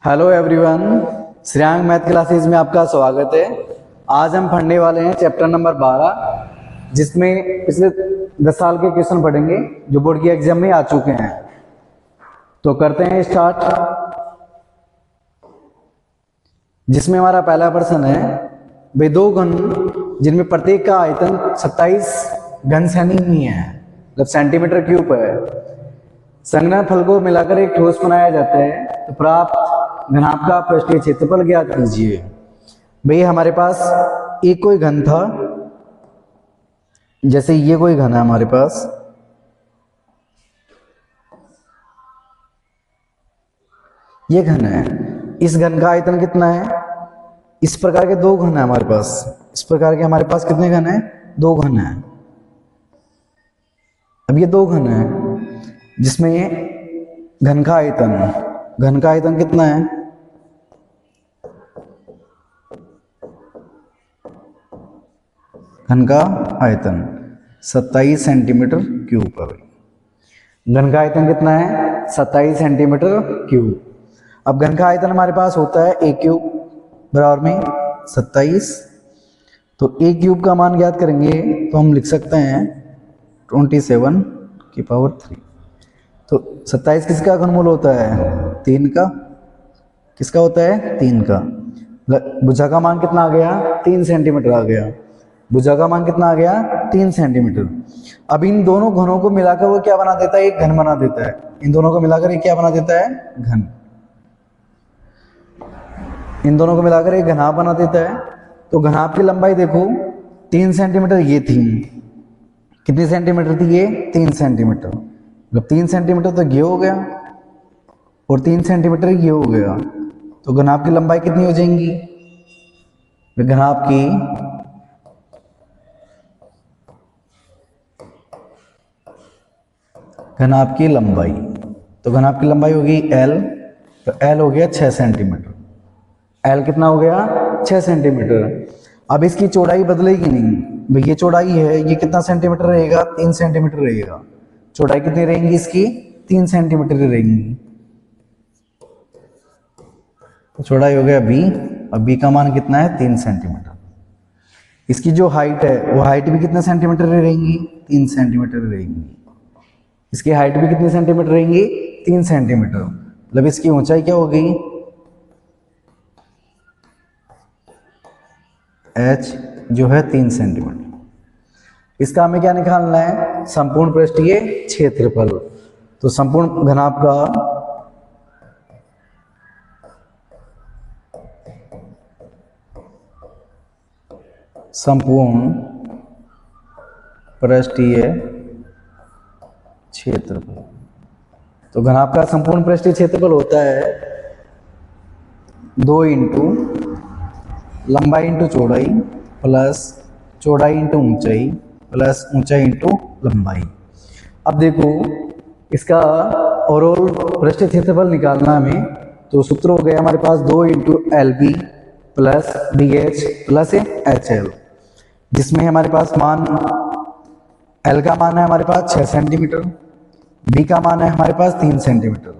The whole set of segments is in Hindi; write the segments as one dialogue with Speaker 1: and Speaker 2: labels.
Speaker 1: Hello everyone, Shreyank math classes में आपका स्वागत है। आज हम पढ़ने वाले हैं चैप्टर नंबर 12, जिसमें पिछले 10 साल के क्वेश्चन पढ़ेंगे जो बोर्ड की एग्जाम में आ चुके हैं। तो करते हैं स्टार्ट। जिसमें हमारा पहला प्रश्न है, वे दो घन जिनमें प्रत्येक का आयतन 27 घन सेमी है, मतलब सेंटीमीटर क्यूब है, संगना फल को मिलाकर एक ठोस बनाया जाता है तो प्राप्त घनाभ का पृष्ठीय क्षेत्रफल ज्ञात कीजिए। भाई हमारे पास एक कोई घन था, जैसे ये कोई घन है हमारे पास, ये घन है। इस घन का आयतन कितना है? इस प्रकार के दो घन है हमारे पास। इस प्रकार के हमारे पास कितने घन है? दो घन है। अब ये दो घन है जिसमें घन का आयतन कितना है? घन का आयतन 27 सेंटीमीटर क्यूब है। घन का आयतन कितना है? 27 सेंटीमीटर क्यूब। अब घन का आयतन हमारे पास होता है a क्यूब बराबर में 27। तो a क्यूब का मान ज्ञात करेंगे तो हम लिख सकते हैं 27 की पावर 3। तो 27 किसका घनमूल होता है? 3 का। किसका होता है? 3 का। भुजा का मान कितना आ गया? 3 सेंटीमीटर आ गया। भुजा का मान कितना आ गया? 3 सेंटीमीटर। अब इन दोनों घनों को मिलाकर वो क्या बना देता है? एक घन बना देता है। इन दोनों को मिलाकर ये क्या बना देता है? घन। इन दोनों को मिलाकर एक घनाभ बना देता है। तो घनाभ की लंबाई देखो 3 सेंटीमीटर ये थी। कितनी सेंटीमीटर थी ये? 3 सेंटीमीटर। मतलब 3 सेंटीमीटर तो ये हो गया और 3 सेंटीमीटर ये हो गया। तो घनाभ की लंबाई कितनी हो जाएंगी? घनाभ की लंबाई, तो घनाभ की लंबाई होगी L। तो L हो गया 6 सेंटीमीटर। L कितना हो गया? 6 सेंटीमीटर। अब इसकी चौड़ाई बदलेगी नहीं भाई, ये चौड़ाई है, ये कितना सेंटीमीटर रहेगा? 3 सेंटीमीटर रहेगा। चौड़ाई कितनी रहेंगी इसकी? 3 सेंटीमीटर रहेंगी। तो चौड़ाई हो गया B। अब B का मान कितना है? 3 सेंटीमीटर। इसकी जो हाइट है वो हाइट भी कितने सेंटीमीटर रहेंगी? 3 सेंटीमीटर रहेंगी। इसकी हाइट भी कितनी सेंटीमीटर रहेंगी? 3 सेंटीमीटर। मतलब इसकी ऊंचाई क्या होगी? H जो है 3 सेंटीमीटर। इसका हमें क्या निकालना है? संपूर्ण पृष्ठीय क्षेत्रफल। तो संपूर्ण घनाभ का संपूर्ण पृष्ठीय क्षेत्रफल। तो घनाभ का संपूर्ण पृष्ठीय क्षेत्रफल होता है 2 इंटू लंबाई इंटू चौड़ाई प्लस चौड़ाई इंटू ऊंचाई प्लस ऊंचाई इंटू लंबाई। अब देखो इसका ओवरऑल पृष्ठीय क्षेत्रफल निकालना हमें, तो सूत्र हो गया हमारे पास 2 into LB plus BH plus HL, जिसमें हमारे पास मान L का मान है हमारे पास 6 सेंटीमीटर, B का मान है हमारे पास 3 सेंटीमीटर।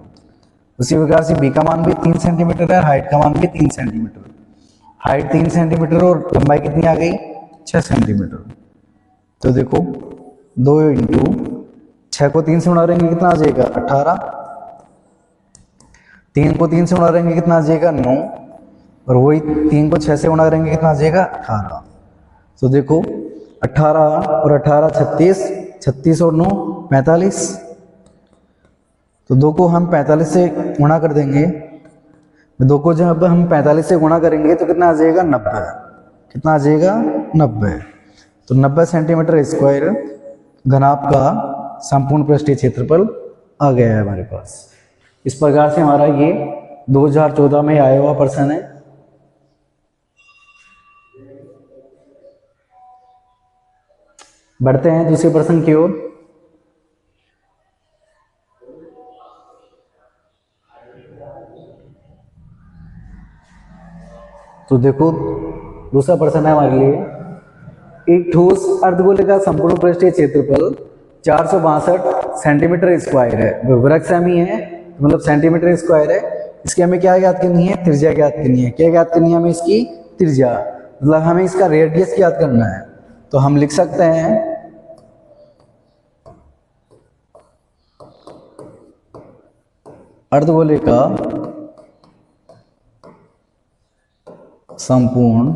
Speaker 1: उसी प्रकार से B का मान भी 3 सेंटीमीटर है, हाइट का मान भी 3 सेंटीमीटर। हाइट 3 सेंटीमीटर और लंबाई कितनी आ गई? 6 सेंटीमीटर। तो देखो 2 इंटू 6 को 3 से गुणा करेंगे कितना आ जाएगा? 18। 3 को 3 से गुणा करेंगे कितना आ जाएगा? 9। और वही 3 को 6 से गुणा करेंगे कितना आ जाएगा? 18। तो देखो 18 और 18 36, 36 और 9 45। तो 2 को हम 45 से गुणा कर देंगे। 2 को जब हम 45 से गुणा करेंगे तो कितना आ जाएगा? 90। कितना आ जाएगा? 90। तो 90 सेंटीमीटर स्क्वायर घनाभ का संपूर्ण पृष्ठीय क्षेत्रफल आ गया है हमारे पास। इस प्रकार से हमारा ये 2014 में आया हुआ प्रश्न है। बढ़ते हैं दूसरे प्रश्न की ओर। तो देखो दूसरा प्रश्न है हमारे लिए, एक ठोस अर्धगोले का संपूर्ण पृष्ठीय क्षेत्रफल 462 सेंटीमीटर स्क्वायर है। वृक्ष सेमी है, मतलब सेंटीमीटर स्क्वायर है। इसकी हमें क्या ज्ञात करनी है, त्रिज्या ज्ञात करनी है। क्या ज्ञात करनी है हमें, इसकी त्रिज्या, मतलब हमें इसका रेडियस ज्ञात करना है। तो हम लिख सकते हैं अर्धगोले का संपूर्ण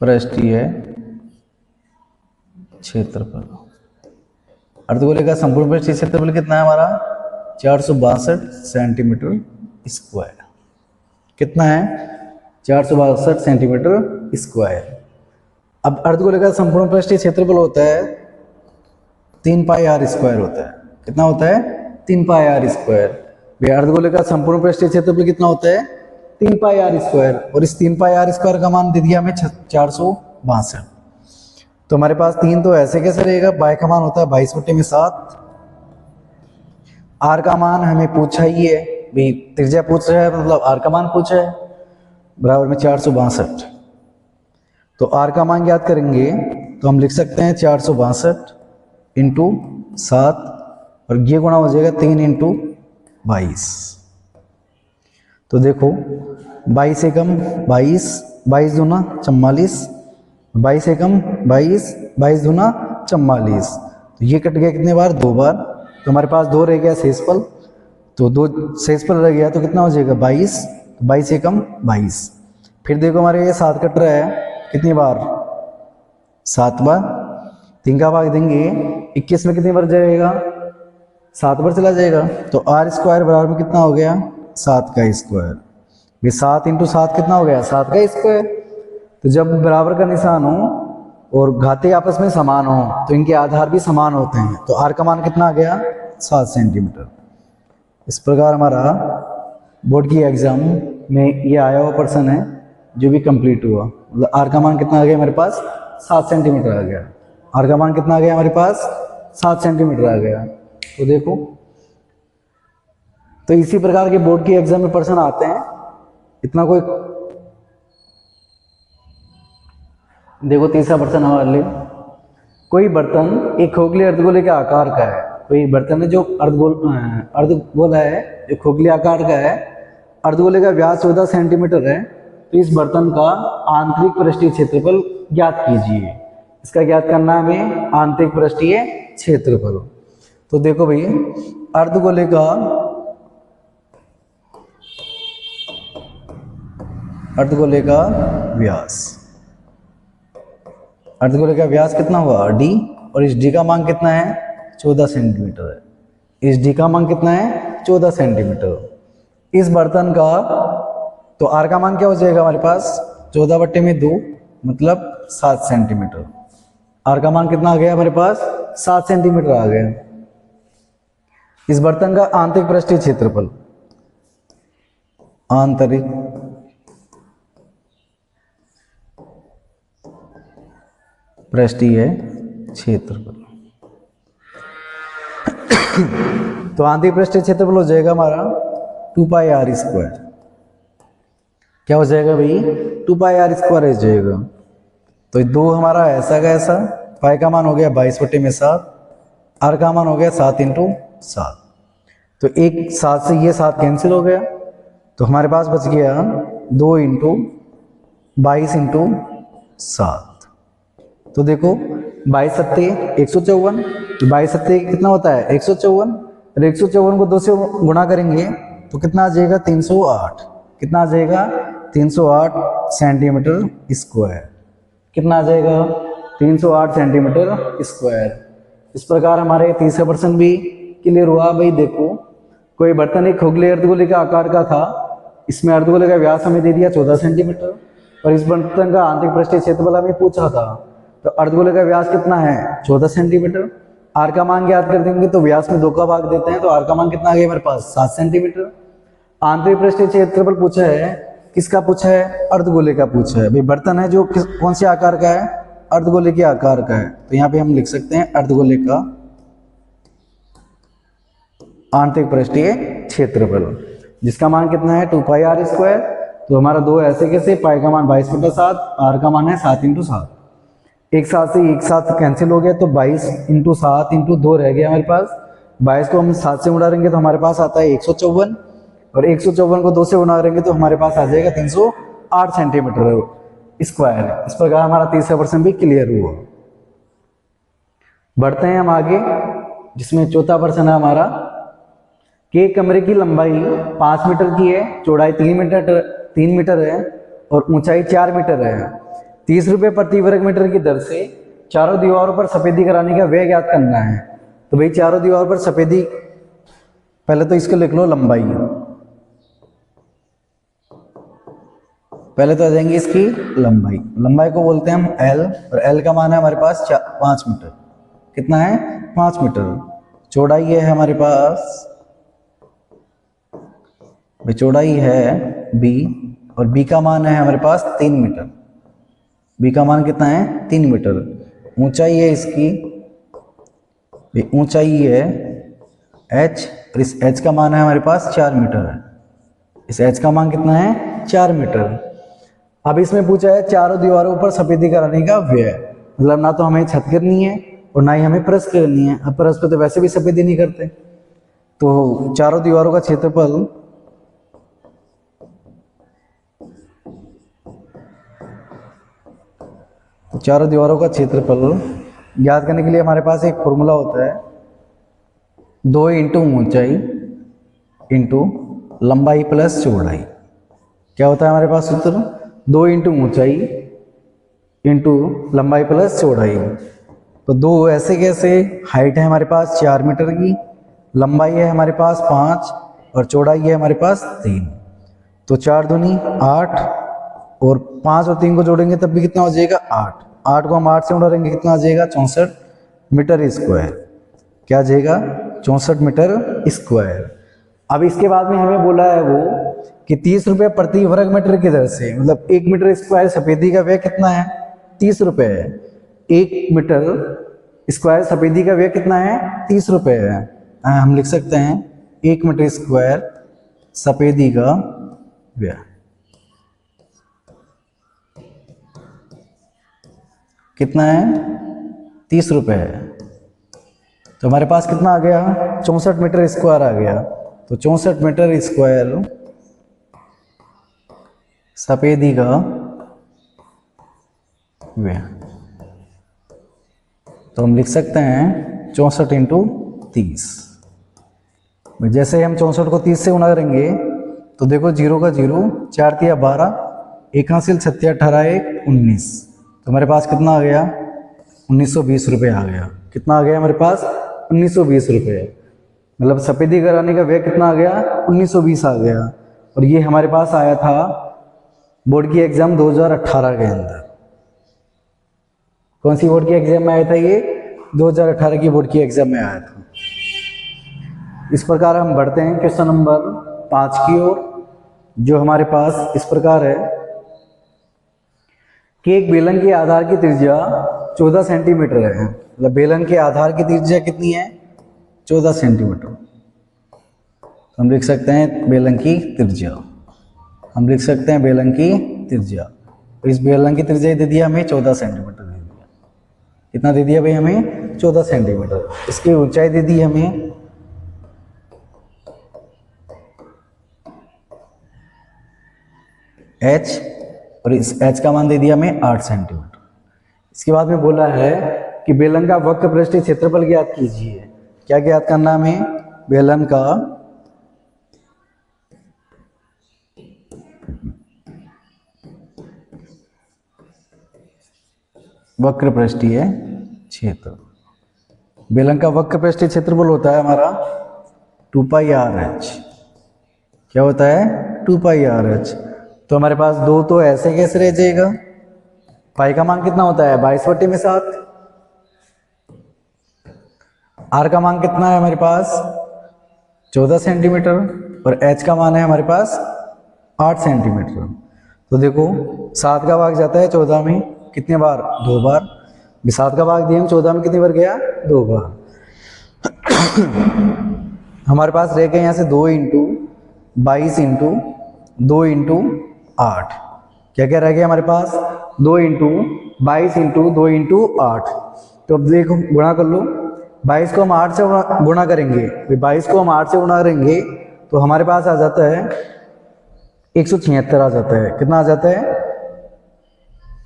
Speaker 1: पृष्ठीय क्षेत्रफल। अर्धगोले का संपूर्ण पृष्ठीय क्षेत्रफल कितना है हमारा, 462 सेंटीमीटर स्क्वायर। कितना है, 462 सेंटीमीटर स्क्वायर। अब अर्धगोले का संपूर्ण पृष्ठीय क्षेत्रफल होता है 3 पाई आर स्क्वायर होता है। कितना होता है, 3 पाई आर स्क्वायर। अर्धगोले का संपूर्ण पृष्ठीय क्षेत्रफल कितना होता है, 3 पाई आर स्क्वायर। और इस 3 पाई आर स्क्वायर का मान दे दिया हमें 462। तो हमारे पास 3 तो ऐसे कैसे रहेगा, बाय का मान होता है 22/7। आर का मान हमें पूछा ही है भाई, त्रिज्या पूछ रहा है मतलब आर का मान पूछा है, बराबर में 462। तो आर का मान ज्ञात करेंगे तो हम लिख सकते हैं 462 इंटू 7, और ये गुणा हो जाएगा 3 इंटू 22। तो देखो 22 एकम 22, 22 दूना 44, 22 एकम 22, 22 दूना 44। तो ये कट गया कितने बार, 2 बार। तो हमारे पास 2 रह गया शेषफल, तो 2 शेषफल रह गया तो कितना हो जाएगा 22, 22 एकम 22। फिर देखो हमारे ये 7 कट रहा है कितनी बार, 7 बार। 3 का भाग देंगे 21 में कितनी बार जाएगा, 7 बार चला जाएगा। तो आर स्क्वायर बराबर में कितना हो गया, 7 का स्क्वायर। ये 7 इंटू 7 कितना हो गया, 7 का स्क्वायर। तो जब बराबर का निशान हो और घाते आपस में समान हो तो इनके आधार भी समान होते हैं। तो आर का मान कितना आ गया, 7 सेंटीमीटर। इस प्रकार हमारा बोर्ड की एग्जाम में ये आया हुआ पर्सन है जो भी कंप्लीट हुआ। मतलब आर का मान कितना आ गया हमारे पास, 7 सेंटीमीटर आ गया। आर का मान कितना आ गया हमारे पास, 7 सेंटीमीटर आ गया। तो देखो, तो इसी प्रकार के बोर्ड की एग्जाम में पर्सन आते हैं। इतना कोई देखो, तीसरा पर्सन हमारे लिए, कोई बर्तन एक खोखले अर्धगोले के आकार का है। कोई बर्तन है जो अर्धगोला है, जो खोखले आकार का है, अर्धगोले का व्यास 14 सेंटीमीटर है। तो इस बर्तन का आंतरिक पृष्ठीय क्षेत्रफल ज्ञात कीजिए। इसका ज्ञात करना है हमें आंतरिक पृष्ठीय क्षेत्रफल। तो देखो भाई, अर्धगोले का व्यास, अर्धगोले का व्यास कितना हुआ डी, और इस डी का मान कितना है, 14 सेंटीमीटर है। इस डी का मान कितना है, 14 सेंटीमीटर। इस बर्तन का, तो आर का मान क्या हो जाएगा हमारे पास, 14/2 मतलब 7 सेंटीमीटर। आर का मान कितना आ गया हमारे पास, 7 सेंटीमीटर आ गया। इस बर्तन का आंतरिक पृष्ठीय क्षेत्रफल, आंतरिक पृष्ठीय क्षेत्रफल। तो आंतरिक पृष्ठीय क्षेत्रफल हो जाएगा हमारा 2 पाई आर स्क्वायर। क्या हो जाएगा भाई, 2 पाई आर स्क्वायर हो जाएगा। तो 2 हमारा ऐसा का ऐसा, पाई का मान हो गया 22/7, आर का मान हो गया 7 इंटू 7। तो एक 7 से ये 7 कैंसिल हो गया, तो हमारे पास बच गया 2 इंटू 22 इंटू 7। तो देखो 22 सत्ते 154, तो 22 सत्ते कितना होता है 154, और 154 को 2 से गुणा करेंगे तो कितना आ जाएगा 308। कितना आ जाएगा 308 सेंटीमीटर स्क्वायर। कितना आ जाएगा 308 सेंटीमीटर स्क्वायर। इस प्रकार हमारे तीसरा प्रश्न भी क्लियर हुआ। भाई देखो, कोई बर्तन एक खोखले अर्धगोले का आकार का था, इसमें अर्धगोले का व्यास हमें दे दिया 14 सेंटीमीटर, और इस बर्तन का आंतरिक पृष्ठीय क्षेत्रफल हमें पूछा था। तो अर्धगोले का व्यास कितना है 14 सेंटीमीटर। आर का मान ज्ञात कर देंगे तो व्यास में 2 का भाग देते हैं, तो आर का मान कितना आ गया हमारे पास 7 सेंटीमीटर। आंतरिक पृष्ठीय क्षेत्रफल पूछा है, किसका पूछा है, अर्धगोले का पूछा है। भाई बर्तन है जो कौन से आकार का है, अर्धगोले के आकार का है। तो यहाँ पे हम लिख सकते हैं अर्धगोले का आंतरिक पृष्ठीय क्षेत्रफल, जिसका मान कितना है 2 पाई आर स्क्वायर। तो हमारा 2 ऐसे कैसे, पाई का मान 22/7, आर का मान है 7 इंटू 7। एक साथ से एक साथ कैंसिल हो गया, तो 22 इंटू 7 इंटू 2 रह गया हमारे पास, 22 को हम 7 से उड़ाएंगे तो हमारे पास आता है 154, और 154 को 2 से उड़ाएंगे तो हमारे पास आ जाएगा 308 सेंटीमीटर स्क्वायर। इस प्रकार हमारा तीसरा प्रश्न भी क्लियर हुआ। बढ़ते हैं हम आगे, जिसमें चौथा प्रश्न है हमारा कि एक कमरे की लंबाई 5 मीटर की है, चौड़ाई 3 मीटर है और ऊंचाई 4 मीटर है। 30 रुपये प्रति वर्ग मीटर की दर से चारों दीवारों पर सफेदी कराने का व्यय ज्ञात करना है। तो भाई चारों दीवारों पर सफेदी, पहले तो इसको लिख लो लंबाई, पहले तो आ जाएंगे इसकी लंबाई। लंबाई को बोलते हैं हम L, और L का मान है हमारे पास 5 मीटर। कितना है? 5 मीटर। चौड़ाई है हमारे पास, चौड़ाई है B, और B का मान है हमारे पास 3 मीटर। B का मान कितना है? 3 मीटर। ऊंचाई है इसकी, ऊंचाई है H, और इस H का मान है हमारे पास 4 मीटर है। इस H का मान कितना है? 4 मीटर। अब इसमें पूछा है चारों दीवारों पर सफेदी कराने का व्यय, मतलब ना तो हमें छत करनी है और ना ही हमें फर्श करनी है। अब फर्श पे तो वैसे भी सफेदी नहीं करते, तो चारों दीवारों का क्षेत्रफल ज्ञात करने के लिए हमारे पास एक फॉर्मूला होता है, 2 इंटू ऊंचाई इंटू लंबाई प्लस चौड़ाई। क्या होता है हमारे पास सूत्र? 2 इंटू ऊंचाई इंटू लंबाई प्लस चौड़ाई। तो 2 ऐसे कैसे? हाइट है हमारे पास 4 मीटर की, लंबाई है हमारे पास 5 और चौड़ाई है हमारे पास 3। तो 4 दूनी 8, और 5 और 3 को जोड़ेंगे तब भी कितना हो जाएगा? 8। 8 को हम 8 से उड़ाएंगे, कितना आ जाएगा? 64 मीटर स्क्वायर। क्या आ जाएगा? 64 मीटर स्क्वायर। अब इसके बाद में हमें बोला है वो कि 30 रुपये प्रति वर्ग मीटर की दर से, मतलब 1 मीटर स्क्वायर सफेदी का व्यय कितना है? 30 रुपये है। 1 मीटर स्क्वायर सफेदी का व्यय कितना है? 30 रुपये है। हम लिख सकते हैं 1 मीटर स्क्वायर सफेदी का व्यय कितना है? 30 रुपये है। तो हमारे पास कितना आ गया? 64 मीटर स्क्वायर आ गया। तो 64 मीटर स्क्वायर सफेदी का व्यय, तो हम लिख सकते हैं 64 इंटू 30। जैसे हम 64 को 30 से गुणा करेंगे तो देखो 0 का 0, 4 तिया 12, 1 हासिल 6 18 1 19। तो हमारे पास कितना आ गया? 1920 रुपये आ गया। कितना आ गया हमारे पास? 1920 रुपये। मतलब सफेदी कराने का व्यय कितना आ गया? 1920 आ गया। और ये हमारे पास आया था बोर्ड की एग्जाम 2018 के अंदर। कौन सी बोर्ड की एग्जाम में आया था? ये 2018 की बोर्ड की एग्जाम में आया था। इस प्रकार हम बढ़ते हैं क्वेश्चन नंबर 5 की ओर, जो हमारे पास इस प्रकार है कि एक बेलन के आधार की त्रिज्या 14 सेंटीमीटर है। मतलब बेलन के आधार की त्रिज्या कितनी है? 14 सेंटीमीटर। तो हम लिख सकते हैं बेलन की त्रिज्या, इस बेलन की त्रिज्या दे दिया हमें 14 सेंटीमीटर दे दिया। कितना दे दिया भाई हमें? 14 सेंटीमीटर। इसकी ऊंचाई दे दी हमें h, और इस h का मान दे दिया हमें 8 सेंटीमीटर। इसके बाद में बोला है कि बेलन का वक्र पृष्ठीय क्षेत्रफल ज्ञात कीजिए। क्या ज्ञात करना हमें? बेलन का वक्र पृष्ठीय क्षेत्र। बेलन का वक्र पृष्ठीय क्षेत्रफल होता है हमारा 2 पाई RH। क्या होता है? 2 पाई RH। तो हमारे पास 2 तो ऐसे कैसे रह जाएगा? पाई का मान कितना होता है? 22/7। R का मान कितना है हमारे पास? 14 सेंटीमीटर, और H का मान है हमारे पास 8 सेंटीमीटर। तो देखो 7 का भाग जाता है 14 में कितने बार? 2 बार। 7 का भाग दिए हम 14 में कितनी बार गया? 2 बार। हमारे पास रह गए यहाँ से 2 इंटू 22 इंटू 2 इंटू 8। क्या क्या रह गया हमारे पास? 2 इंटू 22 इंटू 2 इंटू 8। तो अब देखो गुणा कर लो, 22 को हम 8 से गुणा करेंगे, 22 को हम 8 से गुणा करेंगे तो हमारे पास आ जाता है 176 आ जाता है। कितना आ जाता है?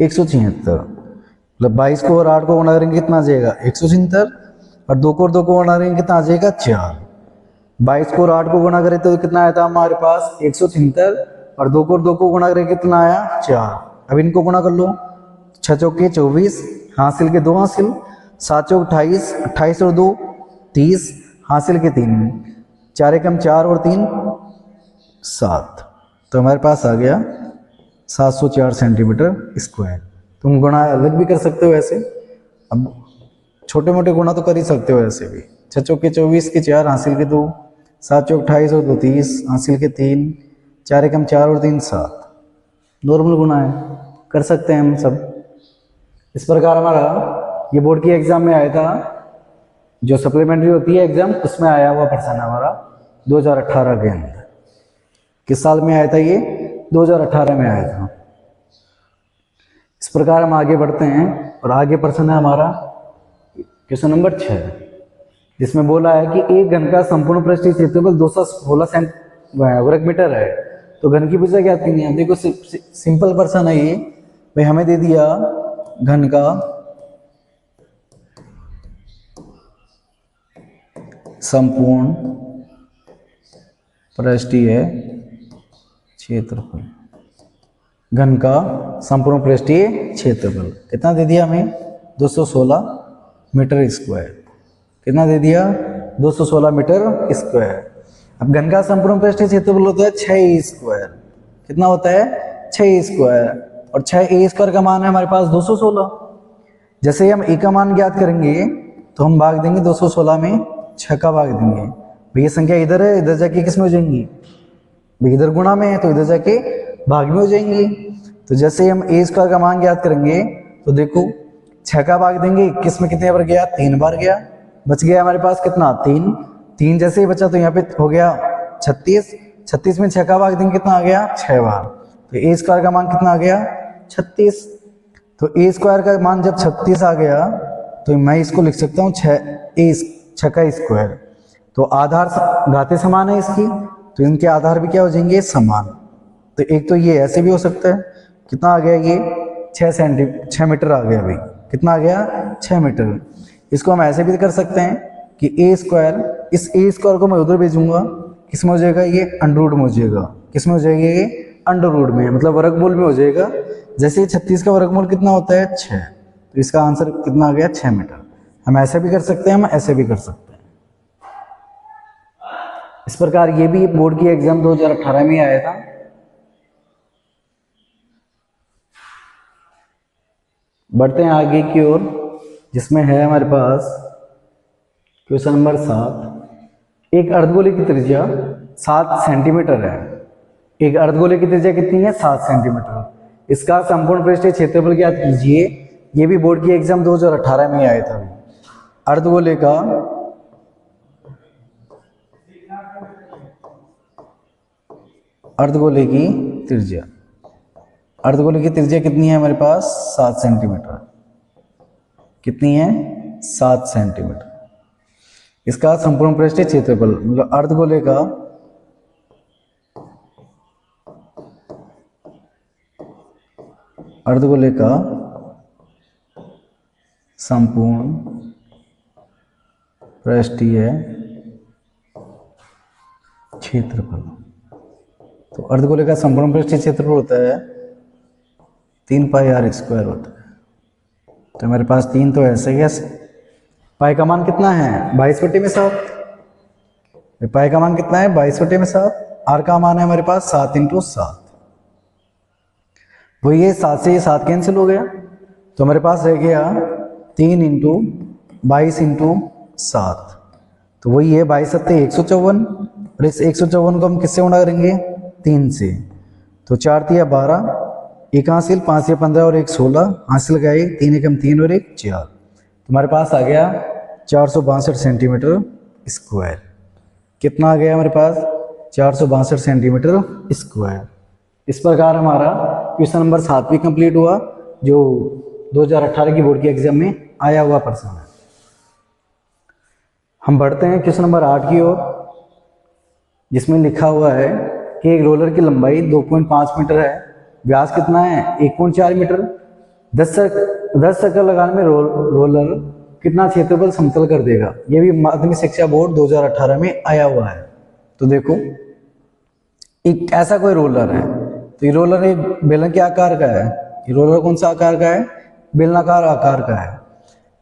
Speaker 1: 176। मतलब 22 को और 8 को गुणा करेंगे कितना आ जाएगा? 176। और 2 को और 2 को गुणा करेंगे कितना आ जाएगा? 4। 22 को और 8 को गुणा करें तो कितना आया था हमारे पास? 176। और 2 को और 2 को गुणा करें कितना आया? 4। अब इनको गुणा कर लो। 6 चौके 24, हासिल के 2 हासिल, 7 चौक 28, 28 और 2 30, हासिल के 3, 4 एकम 4 और 3 7। तो हमारे पास आ गया 704 सेंटीमीटर स्क्वायर। तुम गुणा अलग भी कर सकते हो ऐसे, अब छोटे मोटे गुणा तो कर ही सकते हो ऐसे भी। 6 चौके 24 के 4, हासिल के 2, 7 चौक 28 और 2 30, हासिल के 3, 4 एकम 4 और 3 7। नॉर्मल गुणा है, कर सकते हैं हम सब। इस प्रकार हमारा ये बोर्ड की एग्जाम में आया था, जो सप्लीमेंट्री होती है एग्जाम, उसमें आया हुआ प्रश्न हमारा 2018 के अंदर। किस साल में आया था ये? 2018 में आया था। इस प्रकार हम आगे बढ़ते हैं और आगे प्रश्न है हमारा क्वेश्चन नंबर 6, जिसमें बोला है कि एक घन का संपूर्ण पृष्ठीय क्षेत्रफल 216 वर्ग मीटर है। तो घन की भुजा ज्ञात करनी है। देखो सिंपल प्रश्न है ये भाई, हमें दे दिया घन का संपूर्ण पृष्ठीय क्षेत्रफल, घन का संपूर्ण पृष्ठीय क्षेत्रफल कितना दे दिया हमें? 216 मीटर स्क्वायर। कितना दे दिया? 216 मीटर स्क्वायर। अब घन का संपूर्ण पृष्ठीय क्षेत्रफल होता है 6a स्क्वायर। कितना होता है? 6a square. और 6a स्क्वायर का मान है हमारे पास 216। जैसे ही हम a का मान ज्ञात करेंगे तो हम भाग देंगे 216 में 6 का भाग देंगे। भैया संख्या इधर है, इधर जाके किस में हो जाएंगी? भाई इधर गुणा में है तो इधर जाके भाग में हो जाएंगी। तो जैसे ही हम a स्क्वायर का मान ज्ञात करेंगे तो देखो 6 का भाग देंगे, 21 में कितने बार गया? 3 बार गया। बच गया हमारे पास कितना? 3 जैसे ही बचा तो यहाँ पे हो गया 36। 36 में 6 का भाग देंगे कितना आ गया? 6 बार। तो a स्क्वायर का मान कितना आ गया? 36। तो a स्क्वायर का मान जब 36 आ गया तो मैं इसको लिख सकता हूँ 6 का स्क्वायर। तो आधार घातें समान है इसकी, तो इनके आधार भी क्या हो जाएंगे? समान। तो एक तो ये ऐसे भी हो सकता है। कितना आ गया ये? 6 मीटर आ गया भाई। कितना आ गया? 6 मीटर। इसको हम ऐसे भी कर सकते हैं कि a स्क्वायर, इस a स्क्वायर को मैं उधर भेजूंगा, किस में हो जाएगा? ये अंडर रूट में हो जाएगा। किस में हो जाएगा? ये अंडर रूट में, मतलब वर्गमूल में हो जाएगा। जैसे ही 36 का वर्गमूल कितना होता है? 6। तो इसका आंसर कितना आ गया? 6 मीटर। हम ऐसे भी कर सकते हैं, हम ऐसे भी कर सकते हैं। इस प्रकार ये भी बोर्ड की एग्जाम 2018 में आया था। बढ़ते हैं आगे की ओर, जिसमें है हमारे पास क्वेश्चन नंबर 7। एक अर्धगोले की त्रिज्या 7 सेंटीमीटर है। एक अर्धगोले की त्रिज्या कितनी है? 7 सेंटीमीटर। इसका संपूर्ण पृष्ठीय क्षेत्रफल ज्ञात कीजिए। ये भी बोर्ड की एग्जाम 2018 में आया था। अर्धगोले का अर्धगोले की त्रिज्या, अर्धगोले की त्रिज्या कितनी है हमारे पास? 7 सेंटीमीटर। कितनी है? 7 सेंटीमीटर। इसका संपूर्ण पृष्ठीय क्षेत्रफल, मतलब अर्धगोले का संपूर्ण पृष्ठीय क्षेत्रफल। तो अर्धगोले का संपूर्ण पृष्ठीय क्षेत्रफल होता है 3 पाई r स्क्वायर होता है। तो हमारे पास 3 तो ऐसे ही, पाई का मान कितना है? 22/7। पाई का मान कितना है? 22/7। r का मान है हमारे पास 7 × 7। वो ये 7 से ये 7 कैंसिल हो गया, तो हमारे पास रह गया 3 × 22 × 7। तो वही है 22 × 154। और इस 154 को हम किससे गुणा करेंगे? 3 से। तो 4 × 12, 1 हासिल, 5 × 15 और 1 16, हासिल का 1, 3 × 3 और 1 4। हमारे पास आ गया 462 सेंटीमीटर स्क्वायर। कितना आ गया हमारे पास? 462 सेंटीमीटर स्क्वायर। इस प्रकार हमारा क्वेश्चन नंबर 7 भी कंप्लीट हुआ, जो 2018 की बोर्ड की एग्जाम में आया हुआ प्रश्न है। हम बढ़ते हैं क्वेश्चन नंबर 8 की ओर, जिसमें लिखा हुआ है कि एक रोलर की लंबाई 2.5 मीटर है, व्यास कितना है 1.4 मीटर। 10 चक्कर लगाने में रोलर कितना क्षेत्रफल समतल कर देगा। ये भी माध्यमिक शिक्षा बोर्ड 2018 में आया हुआ है। तो देखो एक ऐसा कोई रोलर है, तो ये रोलर एक बेलन के आकार का है। ये रोलर कौन सा आकार का है, बेलनाकार आकार का है,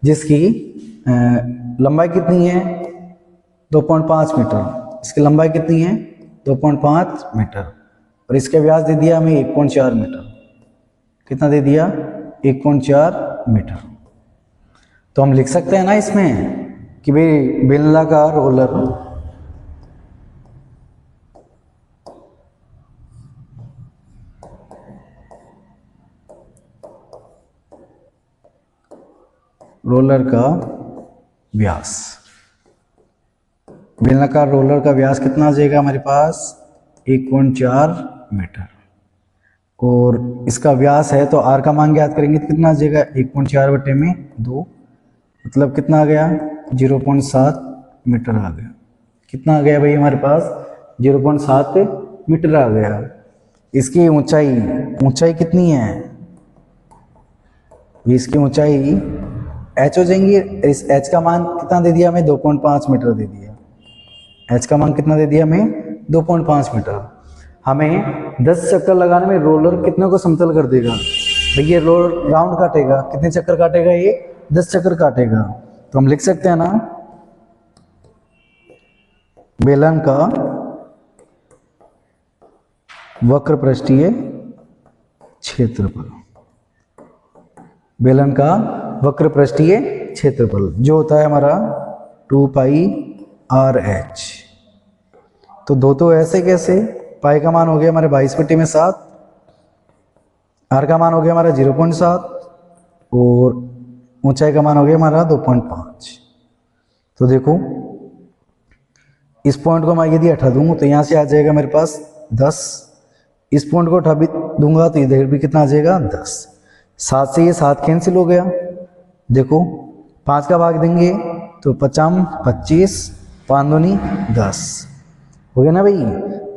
Speaker 1: जिसकी लंबाई कितनी है 2.5 मीटर। इसकी लंबाई कितनी है 2.5 मीटर और इसका व्यास दे दिया हमें 1.4 मीटर। कितना दे दिया 1.4 मीटर। तो हम लिख सकते हैं ना इसमें कि भाई बेलनाकार रोलर का व्यास, बेलनाकार रोलर का व्यास कितना आ जाएगा हमारे पास 1.4 मीटर। और इसका व्यास है तो आर का मान ज्ञात करेंगे तो कितना आ जाएगा 1.4/2, मतलब कितना आ गया 0.7 मीटर आ गया। कितना आ गया भाई हमारे पास 0.7 मीटर आ गया। इसकी ऊंचाई कितनी है, इसकी ऊंचाई h हो जाएंगी। इस h का मान कितना दे दिया हमें 2.5 मीटर दे दिया। h का मान कितना दे दिया हमें 2.5 मीटर। हमें 10 चक्कर लगाने में रोलर कितने को समतल कर देगा। भैया रोलर राउंड काटेगा, कितने चक्कर काटेगा ये 10 चक्कर काटेगा। तो हम लिख सकते हैं ना बेलन का वक्र पृष्ठीय क्षेत्रफल, बेलन का वक्र पृष्ठीय क्षेत्रफल जो होता है हमारा 2πr/h। तो दो तो ऐसे कैसे, पाई का मान हो गया हमारे 22/7, आर का मान हो गया हमारा 0.7 और ऊंचाई का मान हो गया हमारा 2.5। तो देखो इस पॉइंट को मैं यदि हटा दूंगा तो यहाँ से आ जाएगा मेरे पास 10। इस पॉइंट को हटा भी दूंगा तो इधर भी कितना आ जाएगा 10। 7 से ये 7 कैंसिल हो गया। देखो 5 का भाग देंगे तो 5 25, 5 दूनी 10 हो गया ना भाई।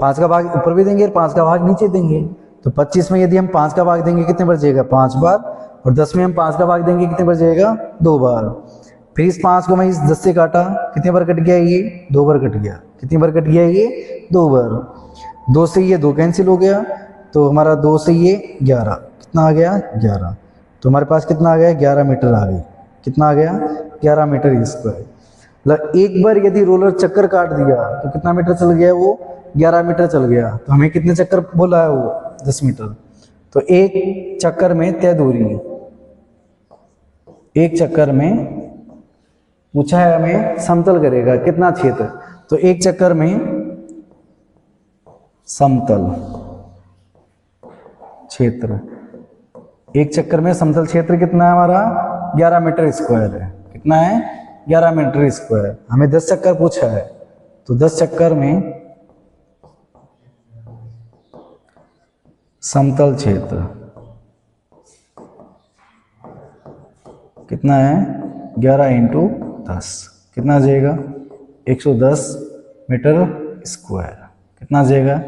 Speaker 1: 5 का भाग ऊपर भी देंगे और 5 का भाग नीचे देंगे। तो 25 में यदि हम 5 का भाग देंगे कितने बार जाएगा 5 बार, और 10 में हम 5 का भाग देंगे कितने बार जाएगा 2 बार। फिर इस 5 को मैं इस 10 से काटा, कितने बार कट गया ये 2 बार कट गया। कितनी बार कट गया ये 2 बार। 2 से ये 2 कैंसिल हो गया तो हमारा 2 से ये 11, कितना आ गया 11। तो हमारे पास कितना आ गया 11 मीटर आ गई। कितना आ गया 11 मीटर स्क्वायर। एक बार यदि रोलर चक्कर काट दिया तो कितना मीटर चल गया वो 11 मीटर चल गया। तो हमें कितने चक्कर बोला है वो 10 मीटर। तो एक चक्कर में तय दूरी, एक चक्कर में पूछा है हमें समतल करेगा कितना क्षेत्र। तो एक चक्कर में समतल क्षेत्र, एक चक्कर में समतल क्षेत्र कितना है हमारा 11 मीटर स्क्वायर है। कितना है 11 मीटर स्क्वायर। हमें 10 चक्कर पूछा है तो 10 चक्कर में समतल क्षेत्र कितना है 11 × 10, कितना आ जाएगा 110 मीटर स्क्वायर। कितना आ जाएगा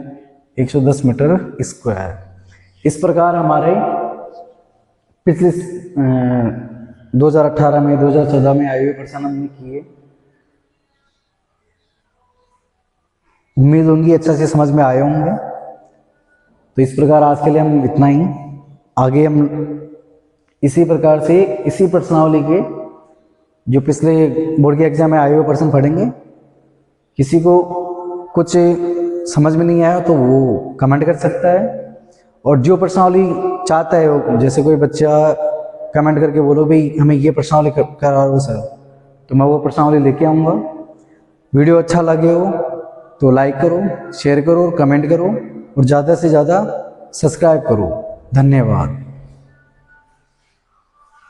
Speaker 1: 110 मीटर स्क्वायर। इस प्रकार हमारे पिछले 2018 में 2014 में आए हुए प्रश्न हमने किए। उम्मीद होंगी अच्छा से समझ में आए होंगे। तो इस प्रकार आज के लिए हम इतना ही। आगे हम इसी प्रकार से इसी प्रश्नावली के जो पिछले बोर्ड के एग्जाम में आए हुए प्रश्न पढ़ेंगे। किसी को कुछ समझ में नहीं आया तो वो कमेंट कर सकता है, और जो प्रश्नावली चाहता है, जैसे कोई बच्चा कमेंट करके बोलो भाई हमें ये प्रश्नावली करा दो सर, तो मैं वो प्रश्नावली लेके आऊँगा। वीडियो अच्छा लगे हो तो लाइक करो, शेयर करो और कमेंट करो, और ज़्यादा से ज़्यादा सब्सक्राइब करो। धन्यवाद।